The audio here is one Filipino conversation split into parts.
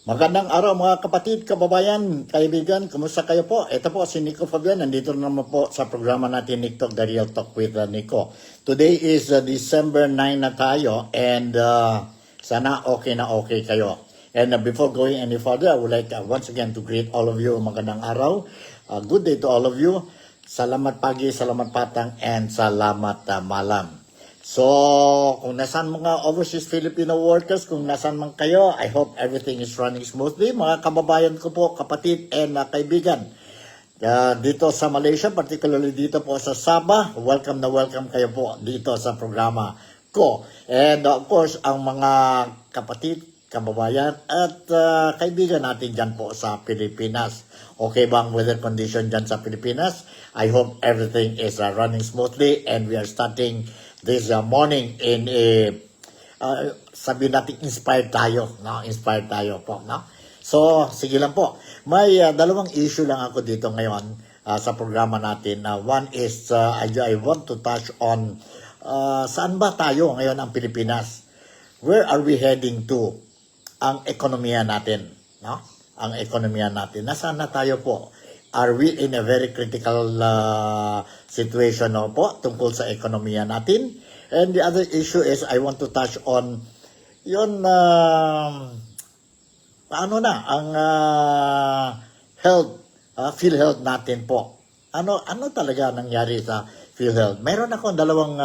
Magandang araw mga kapatid, kababayan, kaibigan, kumusta kayo po? Ito po si Nico Fabian, nandito naman po sa programa natin Nick Talk, The Real Talk with Nico. Today is December 9 na tayo and sana okay na okay kayo. And before going any further, I would like once again to greet all of you, magandang araw, good day to all of you, salamat pagi, salamat patang, and salamat malam. So, kung nasaan mga overseas Filipino workers, kung nasaan man kayo, I hope everything is running smoothly. Mga kababayan ko po, kapatid and kaibigan, dito sa Malaysia, particularly dito po sa Sabah, welcome na welcome kayo po dito sa programa ko. And of course, ang mga kapatid, kababayan at kaibigan natin dyan po sa Pilipinas. Okay ba ang weather condition dyan sa Pilipinas? I hope everything is running smoothly and we are starting this morning in a sabi natin inspired tayo, no? Inspired tayo po, no? So, sige lang po. May dalawang issue lang ako dito ngayon sa programa natin. One is I want to touch on saan ba tayo ngayon ang Pilipinas? Where are we heading to? Ang ekonomiya natin, no? Ang ekonomiya natin. Nasaan na tayo po? Are we in a very critical situation no po tungkol sa ekonomiya natin? And the other issue is I want to touch on yun paano na ang health, PhilHealth natin po. Ano talaga nangyari sa PhilHealth? Meron akong dalawang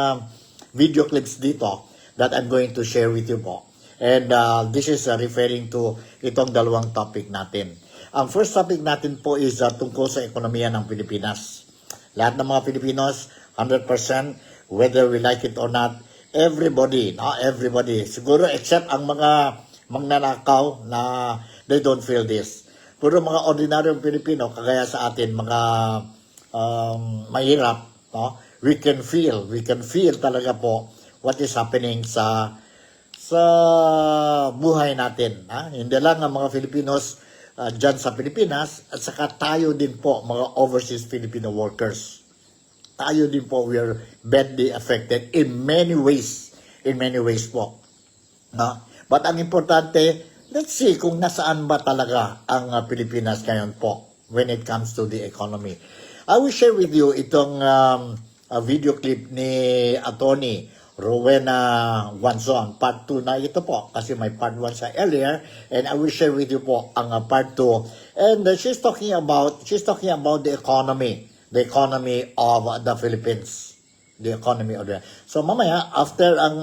video clips dito that I'm going to share with you po. And this is referring to itong dalawang topic natin. Ang first topic natin po is tungkol sa ekonomiya ng Pilipinas. Lahat ng mga Pilipinos, 100%, whether we like it or not, everybody, siguro except ang mga magnanakaw na they don't feel this. Puro mga ordinaryong Pilipino, kagaya sa atin, mga mahirap, no? We can feel talaga po what is happening sa buhay natin. Hindi lang ang mga Filipinos dyan sa Pilipinas, at saka tayo din po, mga overseas Filipino workers. Tayo din po, we are badly affected in many ways po. But ang importante, let's see kung nasaan ba talaga ang Pilipinas ngayon po when it comes to the economy. I will share with you itong video clip ni Atty. Rowena Guanzon, part 2 na ito po, kasi may part 1 sa earlier, and I will share with you po ang part 2. And she's talking about the economy of the Philippines. The economy of the... So mamaya, after ang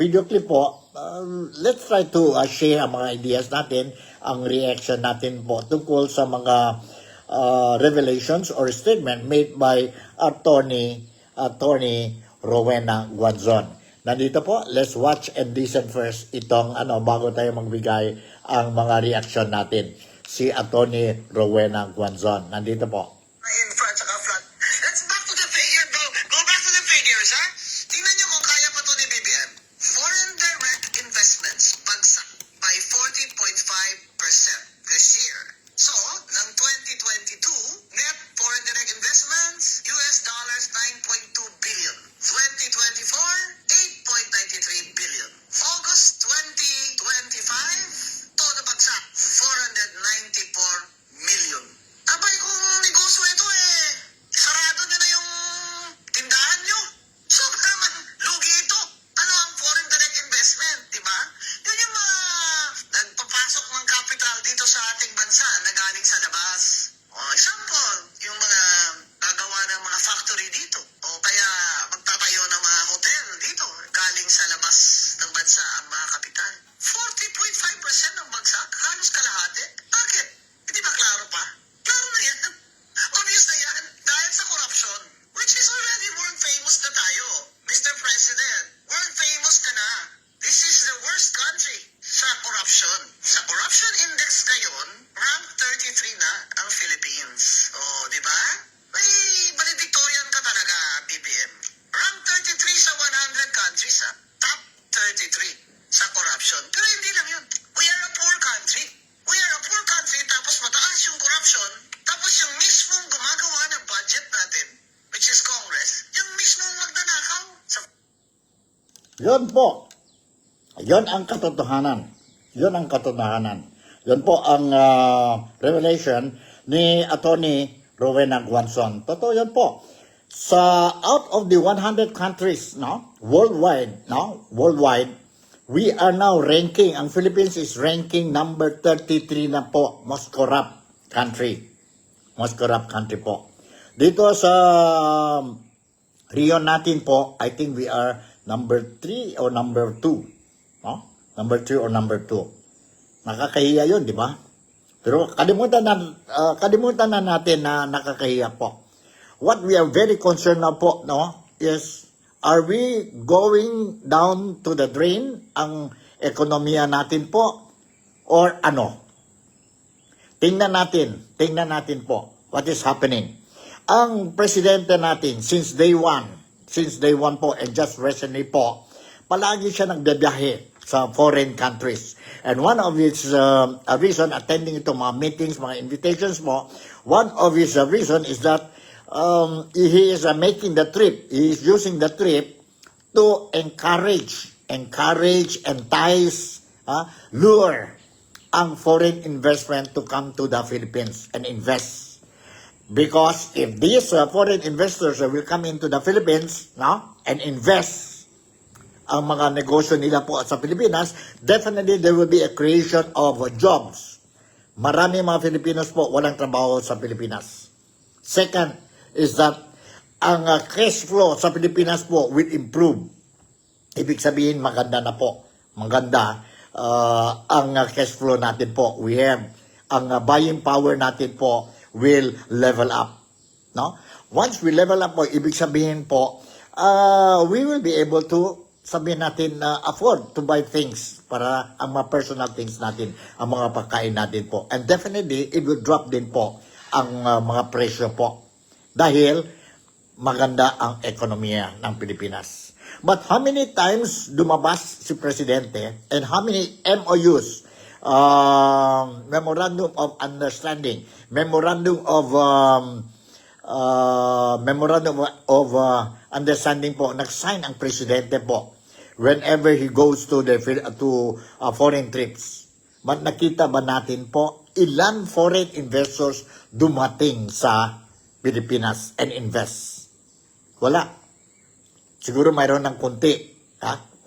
video clip po, let's try to share ang mga ideas natin, ang reaction natin po tungkol sa mga revelations or statement made by Attorney Rowena Guanzon. Nandito po, let's watch and listen first itong bago tayo magbigay ang mga reaction natin. Si Atty. Rowena Guanzon. Nandito po. In front, saka front. Let's back to the figure, bro. Go back to the figures, ha? Tingnan nyo kung kaya pa to ni BBM. Foreign direct investments bagsak by 40.5% this year. So, ng 2022, net foreign direct investments, US dollars 9.2 billion. 2024, 8.93 billion. August 2025, todo bagsak, 494 million. Abay, kung negosyo ito sarado na yung tindahan nyo. So, naman, lugi ito. Ano ang foreign direct investment, di ba? Yun yung mga nagpapasok ng capital dito sa ating bansa na galing sa labas. O, example, yung mga gagawa ng mga factory dito. O kaya magtatayo ng mga hotel dito galing sa labas ng bansa ang mga kapital. 40.5% ng bagsak, halos kalahati. Bakit? Hindi ba klaro pa? Klaro na yan. Obvious na yan. Dahil sa corruption, which is already world famous na tayo. Mr. President, world famous ka na. This is the worst country sa corruption. Sa corruption index ngayon, rank 33 na ang Philippines. O, di ba? May valedictorian ka talaga, BBM. Rank 33 sa 100 countries, top 33 sa corruption. Pero hindi lang yun. We are a poor country. We are a poor country, tapos mataas yung corruption, tapos yung mismong gumagawa ng budget natin, which is Congress, yung mismong magnanakaw sa... Yun po. Yun ang katotohanan. Yun ang katotohanan. Yun po ang revelation ni Attorney Rowena Guanzon. Totoo yan po. Sa out of the 100 countries, no, worldwide, we are now ranking, ang Philippines is ranking number 33 na po, most corrupt country. Most corrupt country po. Dito sa region natin po, I think we are number 3 or number 2. No? Number 3 or number 2. Nakakahiya yun, di ba? Pero kalimutan na natin na nakakahiya po. What we are very concerned na po, no, is are we going down to the drain ang ekonomiya natin po or ano? Tingnan natin po what is happening. Ang presidente natin since day one po and just recently po, palagi siya nagbibiyahe sa foreign countries. And one of his reason attending ito mga meetings, mga invitations mo, one of his reason is that he is making the trip. He is using the trip to encourage, entice, lure ang foreign investment to come to the Philippines and invest. Because if these foreign investors will come into the Philippines, no, and invest ang mga negosyo nila po sa Pilipinas, definitely there will be a creation of jobs. Marami mga Filipinos po walang trabaho sa Pilipinas. Second is that ang cash flow sa Pilipinas po will improve. Ibig sabihin maganda na po. Maganda ang cash flow natin po. We have ang buying power natin po will level up. No? Once we level up po, ibig sabihin po, we will be able to sabihin natin afford to buy things para ang mga personal things natin, ang mga pagkain natin po. And definitely, it will drop din po ang mga presyo po. Dahil maganda ang ekonomiya ng Pilipinas. But how many times dumabas si Presidente and how many MOUs, Memorandum of Understanding, Memorandum of Understanding po, nag-sign ang Presidente po whenever he goes to foreign trips. But nakita ba natin po ilan foreign investors dumating sa Pilipinas and invest? Wala. Siguro mayroon ng konti. 1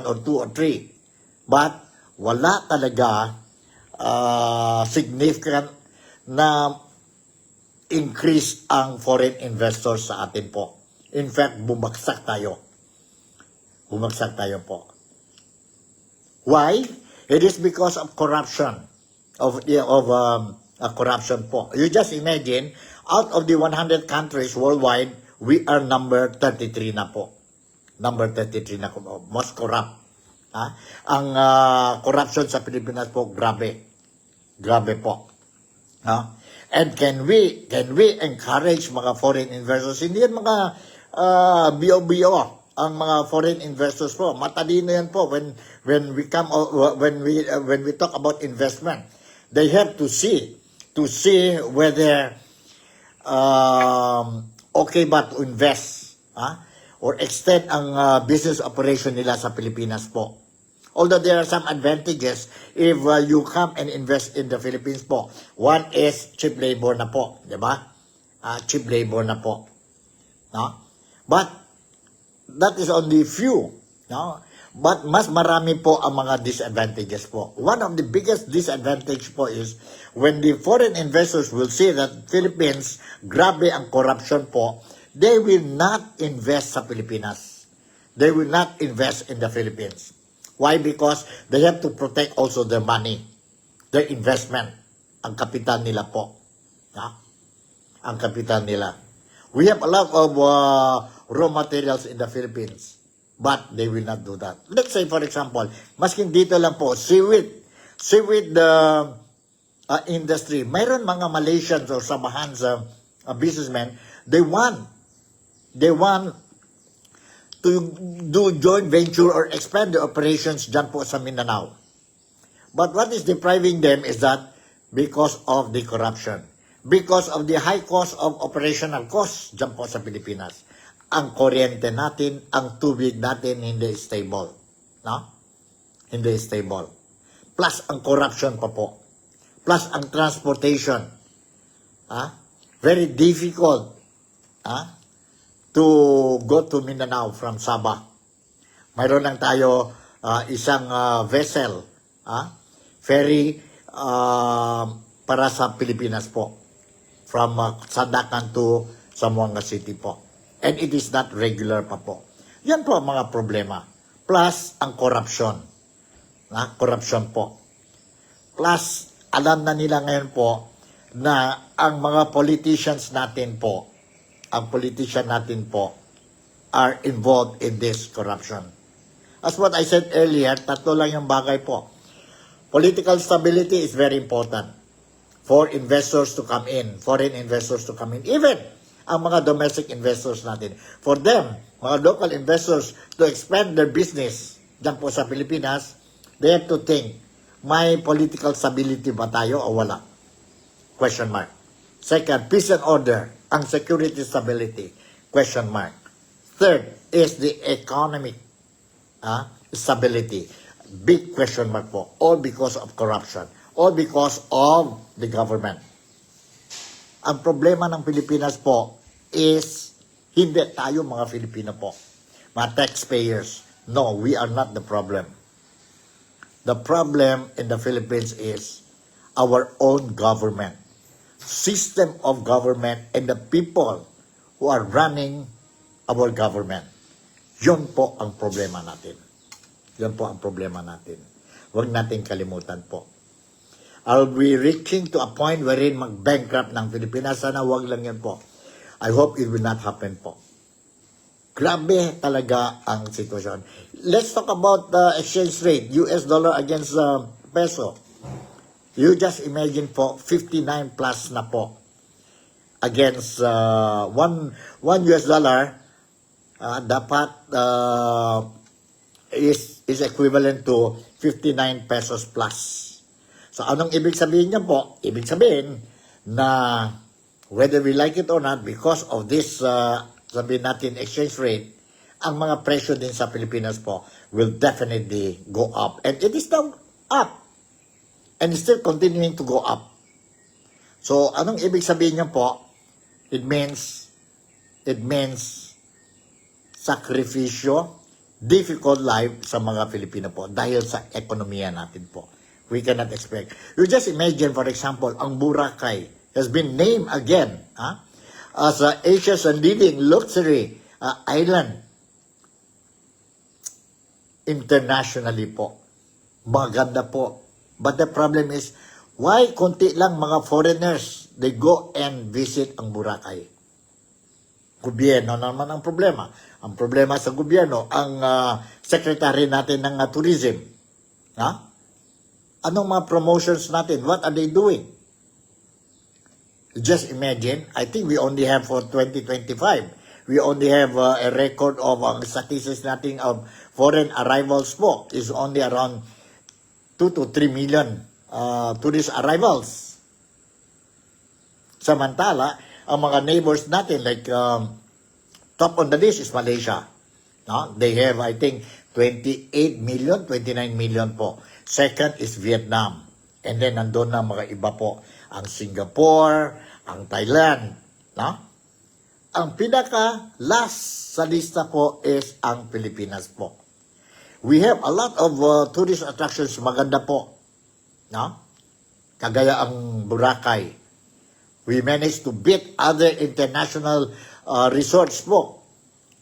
or 2 or 3. But wala talaga significant na increase ang foreign investors sa atin po. In fact, bumagsak tayo. Bumagsak tayo po. Why? It is because of corruption. Corruption po. You just imagine, out of the 100 countries worldwide, we are number 33 na po. Number 33 na po. Most corrupt. Ang corruption sa Pilipinas po, grabe. Grabe po. And can we encourage mga foreign investors? Hindi yan mga BO ang mga foreign investors po. Matalino yan po when we talk about investment. They have to see whether okay ba to invest or extend ang business operation nila sa Pilipinas po. Although there are some advantages if you come and invest in the Philippines po. One is cheap labor na po, di ba? Cheap labor na po. No? But that is only few. No? But mas marami po ang mga disadvantages po. One of the biggest disadvantage po is when the foreign investors will see that Philippines, grabe ang corruption po, they will not invest sa Pilipinas. They will not invest in the Philippines. Why? Because they have to protect also their money, their investment, ang kapital nila po. Ang kapital nila. We have a lot of raw materials in the Philippines. But they will not do that. Let's say, for example, masking dito lang po, seaweed industry. Mayroon mga Malaysians or samahan sa businessmen, they want to do joint venture or expand the operations dyan po sa Mindanao. But what is depriving them is that because of the corruption, because of the high cost of operational costs dyan po sa Pilipinas. Ang kuryente natin, ang tubig natin hindi stable. No? Hindi stable. plus ang corruption pa po, plus ang transportation. Very difficult to go to Mindanao from Sabah. Mayroon lang tayo isang vessel, ferry para sa Pilipinas po, from Sandakan to Zamboanga City po. And it is not regular pa po. Yan po ang mga problema. Plus ang corruption. Corruption po. Plus, alam na nila ngayon po na ang mga politicians natin po, are involved in this corruption. As what I said earlier, tatlo lang yung bagay po. Political stability is very important for investors to come in, foreign investors to come in, even ang mga domestic investors natin. For them, mga local investors to expand their business dyan po sa Pilipinas, they have to think, may political stability ba tayo o wala? Question mark. Second, peace and order, ang security stability, question mark. Third is the economic stability, big question mark po, all because of corruption, all because of the government. Ang problema ng Pilipinas po is hindi tayo mga Filipino po, mga taxpayers. No, we are not the problem. The problem in the Philippines is our own government, system of government, and the people who are running our government. Yun po ang problema natin. Yun po ang problema natin. Huwag natin kalimutan po. I'll be reaching to a point wherein mag-bankrupt ng Pilipinas. Sana wag lang yan po. I hope it will not happen po. Grabe talaga ang sitwasyon. Let's talk about the exchange rate. US dollar against peso. You just imagine po, 59 plus na po. Against one US dollar, dapat is equivalent to 59 pesos plus. So, anong ibig sabihin niya po? Ibig sabihin na whether we like it or not, because of this, sabihin natin, exchange rate, ang mga presyo din sa Pilipinas po will definitely go up. And it is now up. And it's still continuing to go up. So, anong ibig sabihin niya po? It means sakripisyo, difficult life sa mga Pilipino po dahil sa ekonomiya natin po. We cannot expect. You just imagine, for example, ang Boracay has been named again as Asia's leading luxury island internationally po. Maganda po. But the problem is, why konti lang mga foreigners, they go and visit ang Boracay? Gobyerno naman ang problema. Ang problema sa gobyerno, ang secretary natin ng tourism. Anong mga promotions natin? What are they doing? Just imagine, I think we only have for 2025, we only have a record of ang statistics natin of foreign arrivals po is only around 2 to 3 million tourist arrivals. Samantala, ang mga neighbors natin like top on the list is Malaysia. They have, I think, 28 million, 29 million po. Second is Vietnam. And then, nandun na mga iba po. Ang Singapore, ang Thailand. Ang pinaka-last sa lista po is ang Pilipinas po. We have a lot of tourist attractions. Maganda po. Kagaya ang Boracay. We managed to beat other international resorts po.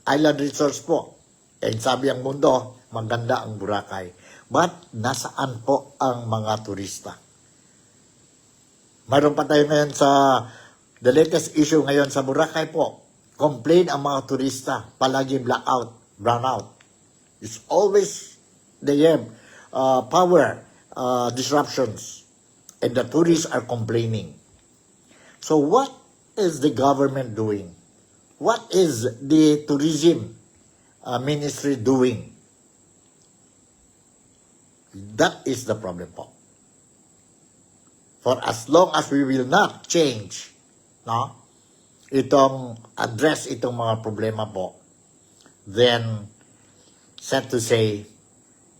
Island resorts po. And sabi ang mundo, maganda ang Boracay. But nasaan po ang mga turista? Mayroon pa tayo ngayon sa the latest issue ngayon sa Boracay po. Complain ang mga turista. Palagi blackout, brownout. It's always they have power disruptions. And the tourists are complaining. So what is the government doing? What is the tourism ministry doing? That is the problem po. For as long as we will not change, address itong mga problema po, then, sad to say,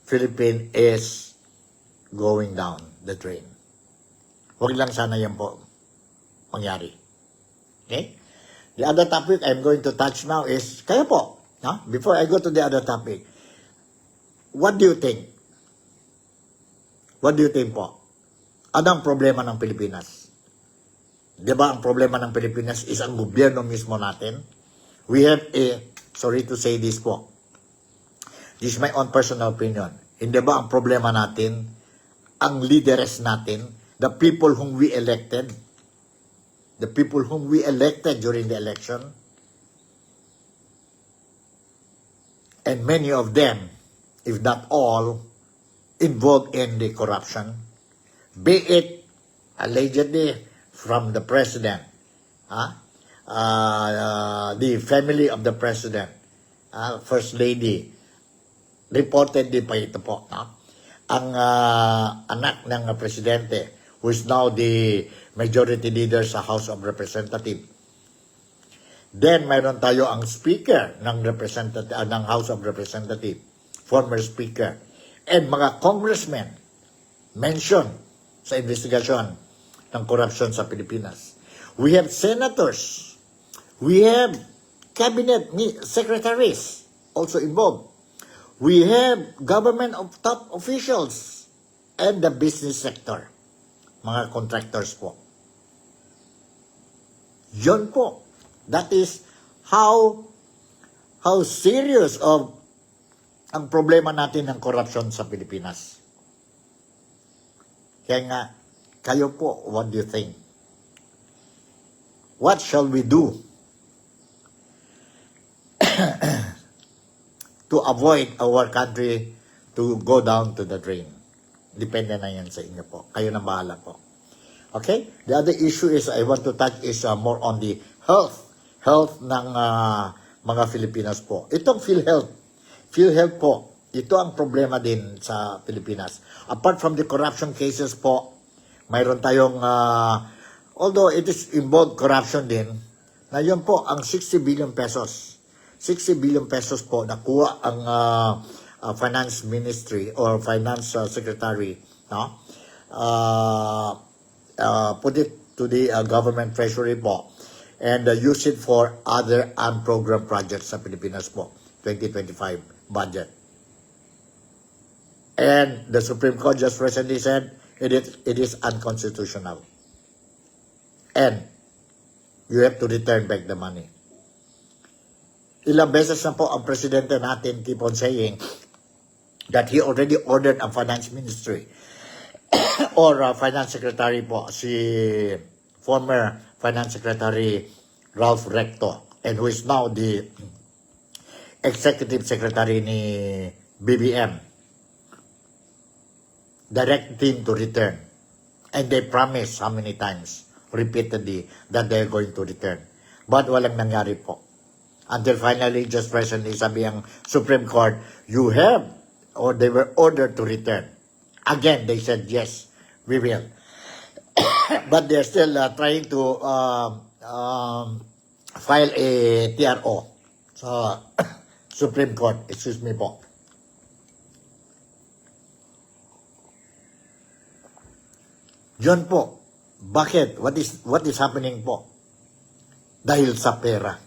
Philippines is going down the drain. Huwag lang sana yan po mangyari. Okay? The other topic I'm going to touch now is, kayo po, no? Before I go to the other topic, what do you think? What do you think po? Ano ang problema ng Pilipinas? Di ba ang problema ng Pilipinas is ang gobyerno mismo natin? We have sorry to say this po, this is my own personal opinion. Hindi ba ang problema natin, ang leaders natin, the people whom we elected, during the election, and many of them, if not all, involved in the corruption, be it allegedly from the president, the family of the president, first lady, reportedly pa ito po, ang anak ng presidente, who is now the majority leader sa House of Representatives. Then mayroon tayo ang speaker ng ng House of Representatives, former speaker, and mga congressmen mentioned sa investigasyon ng corruption sa Pilipinas. We have senators, we have cabinet secretaries also involved. We have government of top officials and the business sector, mga contractors po. Yun po. That is how serious of ang problema natin ng corruption sa Pilipinas. Kaya nga, kayo po, what do you think? What shall we do to avoid our country to go down to the drain? Depende na yan sa inyo po. Kayo na bahala po. Okay? The other issue is I want to touch is more on the health ng mga Filipinas po. Itong PhilHealth po, ito ang problema din sa Pilipinas. Apart from the corruption cases po, mayroon tayong, although it is involved corruption din, na yun po, ang 60 billion pesos. 60 billion pesos po, nakuha ang Finance Ministry or Finance Secretary, no? Put it to the government treasury po, and use it for other unprogrammed projects sa Pilipinas po, 2025 budget. And the Supreme Court just recently said it is unconstitutional. And you have to return back the money. Ilang beses na po ang presidente natin keep on saying that he already ordered ang finance ministry or finance secretary po, si former finance secretary Ralph Recto, and who is now the executive secretary ni BBM, direct him to return. And they promise how many times, repeatedly, that they're going to return. But walang nangyari po. Until finally, just recently, sabi ang Supreme Court, you have, or they were ordered to return. Again, they said, yes, we will. But they're still trying to file a TRO sa Supreme Court. Excuse me po. Yun po. Bakit? What is happening po? Dahil sa pera.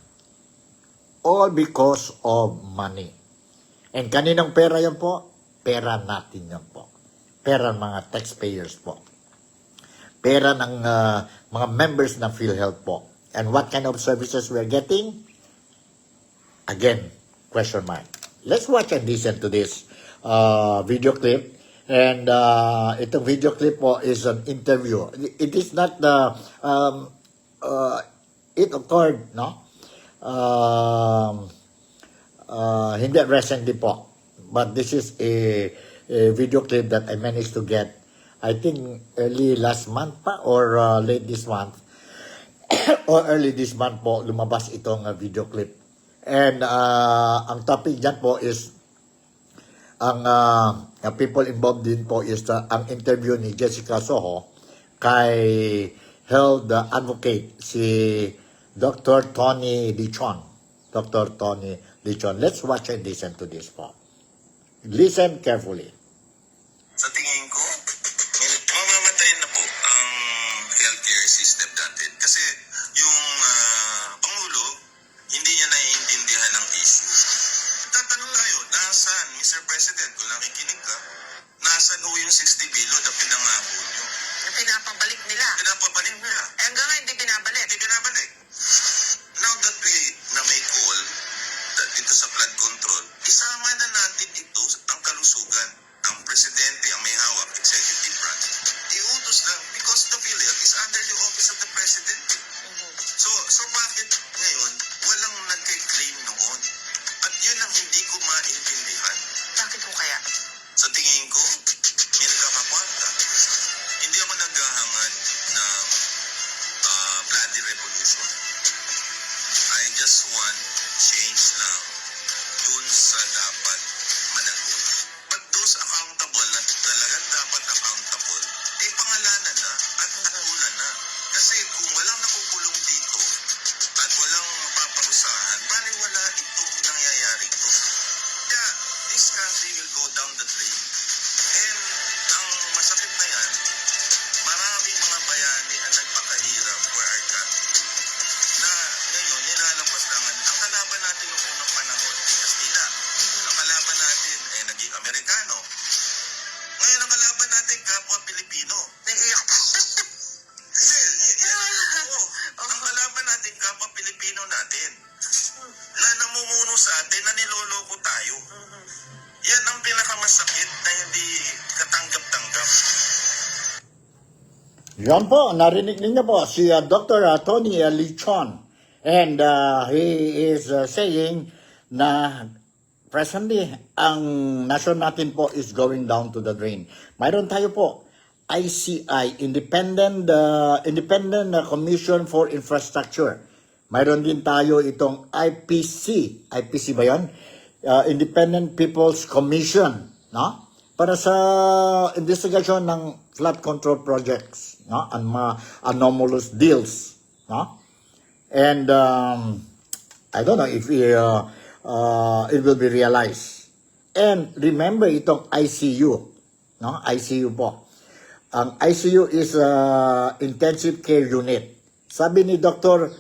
All because of money. And kaninang pera yun po? Pera natin yun po. Pera ng mga taxpayers po. Pera ng mga members ng PhilHealth po. And what kind of services we're getting? Again, question mark. Let's watch and listen to this video clip. And itong video clip po is an interview. It is not it occurred, no? Hindi recently po. But this is a video clip that I managed to get, I think early last month pa or late this month or early this month po lumabas itong video clip. And ang topic dyan po is ang people involved din po is ang interview ni Jessica Soho kay health advocate si Dr. Tony Lichon. Dr. Tony Lichon. Let's watch and listen to this po. Listen carefully. Sa tingin ko, Patayin na po ang healthcare system natin. Kasi yung Pangulo, hindi niya naiintindihan ang issue. Tatanong tayo, nasaan, Mr. President, kung nakikinig ka, nasaan ho yung 60 billion na pinangako nyo? Na pinapabalik nila. Pinapabalik nila. Eh, hanggang ngayon, hindi binabalik. Hindi binabalik. Now that we na may call dito sa flood control, isama na natin ito ang kalusugan. Ang presidente ang may hawak, executive branch. Iutos lang because the PhilHealth is under the office of the president. So bakit ngayon walang nagke-claim noon? At yun ang hindi ko maintindihan. Bakit ko kaya? Sa tingin ko, may nagkakapata. Hindi ako naghahangad ng bloody revolution. I just want change lang dun sa dapat managot. But those accountable na talagang dapat accountable, eh pangalanan na at natulan na. Kasi kung walang nakukulong dito at walang mapaparusahan, wala itong nangyayari to. Kaya this country will go down the drain. And ang masakit na yan, maraming mga bayani ang nagpakahirap for our country na ngayon nilalampas langan. Ang kalaban natin noong unang panahon ay Kastila. Ang kalaban natin ay naging Amerikano. Ngayon ang kalaban natin kapwa Pilipino. Naiiyak pa. Ang kalaban natin kapwa Pilipino natin na namumuno sa atin na niloloko tayo. Yan ang pinakamasakit na hindi katanggap-tanggap. Yan po, narinig ninyo po si Dr. Tony Lichon. And he is saying na presently, ang nation natin po is going down to the drain. Mayroon tayo po, ICI, Independent Commission for Infrastructure. Mayroon din tayo itong IPC ba yan? Independent People's Commission, no? Para sa investigation ng flood control projects, no? And mga anomalous deals, no? And I don't know if it will be realized. And remember itong ICU, no? ICU po. Ang ICU is intensive care unit. Sabi ni Dr.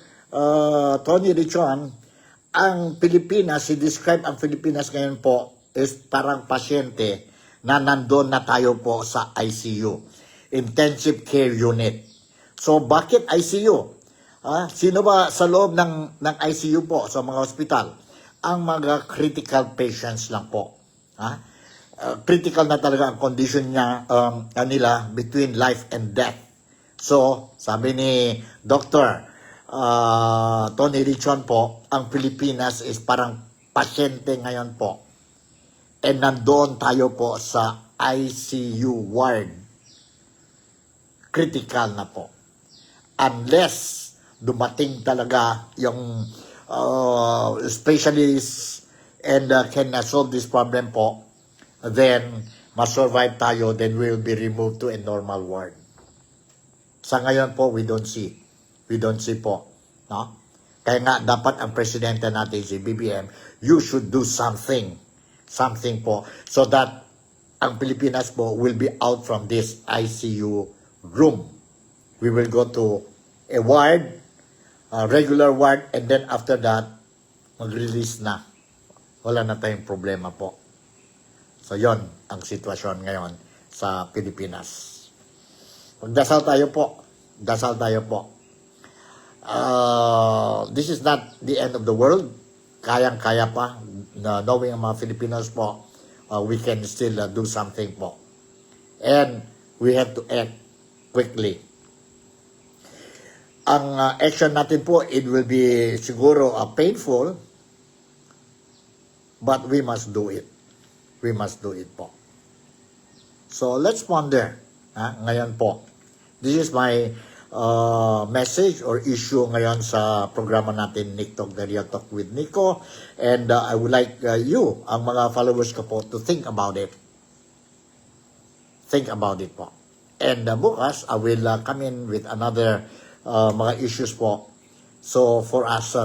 Tony Lichon, ang Pilipinas, i-describe ang Pilipinas ngayon po is parang pasyente na nandun na tayo po sa ICU, intensive care unit. So bakit ICU? Sino ba sa loob ng ICU po sa mga ospital? Ang mga critical patients lang po. Critical na talaga ang condition niya nila between life and death. So, sabi ni Dr. Tony Lichon po, ang Pilipinas is parang pasyente ngayon po. And nandoon tayo po sa ICU ward. Critical na po. Unless dumating talaga yung specialists and can solve this problem po, then ma-survive tayo, then we'll be removed to a normal ward. Sa ngayon po, we don't see. We don't see po. No? Kaya nga, dapat ang presidente natin, si BBM, you should do something. Something po. So that ang Pilipinas po will be out from this ICU room. We will go to a ward, a regular ward, and then after that, mag-release na. Wala na tayong problema po. So, yon ang sitwasyon ngayon sa Pilipinas. Magdasal tayo po. Dasal tayo po. This is not the end of the world. Kayang-kaya pa. Knowing ang mga Filipinos po, we can still do something po. And we have to act quickly. Ang action natin po, it will be siguro painful, but we must do it. We must do it po. So, let's ponder. Ngayon po. This is my message or issue ngayon sa programa natin, Nick Talk, The Real Talk with Nico. And I would like you, ang mga followers ko po, to think about it. Think about it po. And bukas, I will come in with another mga issues po. So, for us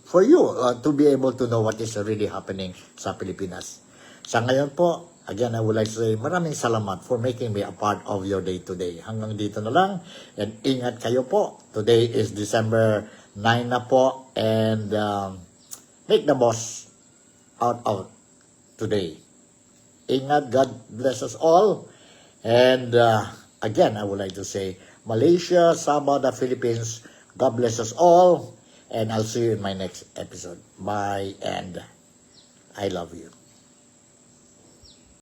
for you to be able to know what is really happening sa Pilipinas. Sa ngayon po, again, I would like to say maraming salamat for making me a part of your day today. Hanggang dito na lang. And ingat kayo po. Today is December 9 na po. And make the most out of today. Ingat. God bless us all. And again, I would like to say Malaysia, Sabah, the Philippines, God bless us all. And I'll see you in my next episode. Bye and I love you.